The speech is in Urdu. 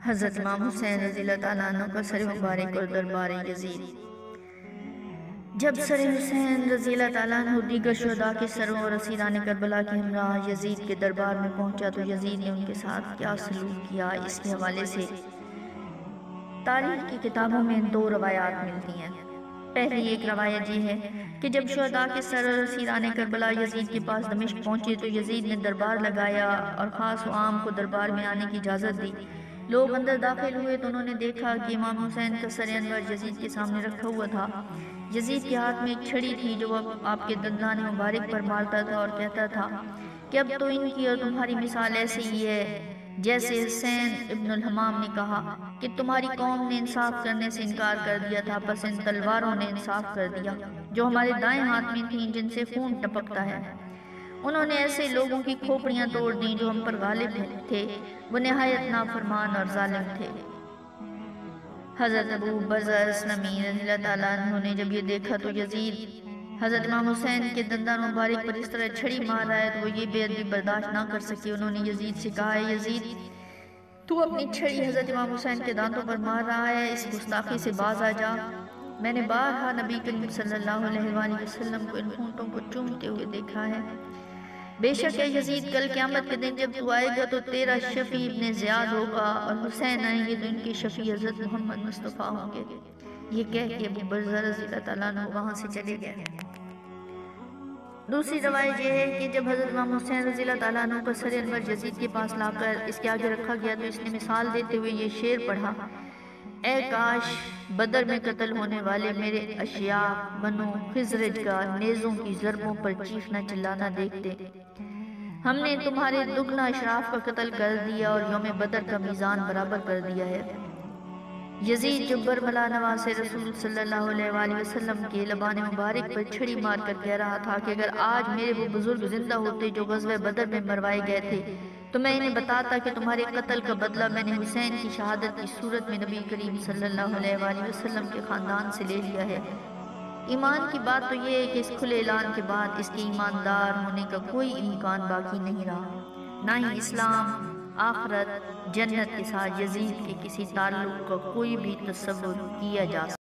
حضرت امام حسین رضی اللہ تعالیٰ عنہ کا سر مبارک اور دربار یزید۔ جب سر حسین رضی اللہ تعالیٰ عنہ دیگر شہداء کے سروں اور اسیران کربلا کے ہمراہ یزید کے دربار میں پہنچا تو یزید نے ان کے ساتھ کیا سلوک کیا، اس کے حوالے سے تاریخ کی کتابوں میں دو روایات ملتی ہیں۔ پہلی ایک روایت یہ ہے کہ جب شہداء کے سر اور اسیران کربلا یزید کے پاس دمشق پہنچے تو یزید نے دربار لگایا اور خاص و عام کو دربار میں آنے کی اجازت دی۔ لوگ اندر داخل ہوئے تو انہوں نے دیکھا کہ امام حسین کا سر انور یزید کے سامنے رکھا ہوا تھا۔ یزید کے ہاتھ میں ایک چھڑی تھی جو وہ آپ کے دندان مبارک پر مارتا تھا اور کہتا تھا کہ اب تو ان کی اور تمہاری مثال ایسی ہی ہے جیسے حسین ابن الحمام نے کہا کہ تمہاری قوم نے انصاف کرنے سے انکار کر دیا تھا، بس ان تلواروں نے انصاف کر دیا جو ہمارے دائیں ہاتھ میں تھیں جن سے خون ٹپکتا ہے۔ انہوں نے ایسے لوگوں کی کھوپڑیاں توڑ دیں جو ہم پر غالب تھے، وہ نہایت نافرمان اور ظالم تھے۔ حضرت ابو برزہ اسلمی رضی اللہ تعالیٰ عنہ نے جب یہ دیکھا تو یزید حضرت امام حسین کے دندان مبارک پر اس طرح چھڑی مار رہا ہے تو وہ یہ بے ادبی برداشت نہ کر سکے۔ انہوں نے یزید سے کہا، یزید تو اپنی چھڑی حضرت امام حسین کے دانتوں پر مار رہا ہے، اس گستاخی سے باز آ جا۔ میں نے بارہا نبی کریم صلی اللہ علیہ وآلہ وسلم کو ان ہونٹوں کو چومتے ہوئے دیکھا ہے۔ بے شک ہے یزید، کل قیامت کے دن جب تو آئے گا تو تیرا شفیع ابن زیاد ہوگا اور حسین آئیں گے تو ان کے شفیع حضرت محمد مصطفیٰ ہوں گے۔ یہ کہہ کے ابو برزہ رضی اللہ تعالیٰ عنہ وہاں سے چلے گئے۔ دوسری روایت یہ ہے کہ جب حضرت امام حسین رضی اللہ تعالیٰ عنہ کا سر انور یزید کے پاس لا کر اس کے آگے رکھا گیا تو اس نے مثال دیتے ہوئے یہ شعر پڑھا، اے کاش بدر میں قتل ہونے والے میرے اشیاخ بنو خزرج کا نیزوں کی ضربوں پر چیخنا چلانا دیکھتے۔ ہم نے تمہارے دگنا اشراف کا قتل کر دیا اور یوم بدر کا میزان برابر کر دیا ہے۔ یزید جو برملا نواز رسول صلی اللہ علیہ وآلہ وسلم کے لبان مبارک پر چھڑی مار کر کہہ رہا تھا کہ اگر آج میرے وہ بزرگ زندہ ہوتے جو غزوہ بدر میں مروائے گئے تھے تو میں انہیں بتاتا کہ تمہارے قتل کا بدلہ میں نے حسین کی شہادت کی صورت میں نبی کریم صلی اللہ علیہ وآلہ وسلم کے خاندان سے لے لیا ہے۔ ایمان کی بات تو یہ ہے کہ اس کھلے اعلان کے بعد اس کے ایماندار ہونے کا کوئی امکان باقی نہیں رہا، نہ ہی اسلام، آخرت، جنت کے ساتھ یزید کے کسی تعلق کا کوئی بھی تصور کیا جا سکتا۔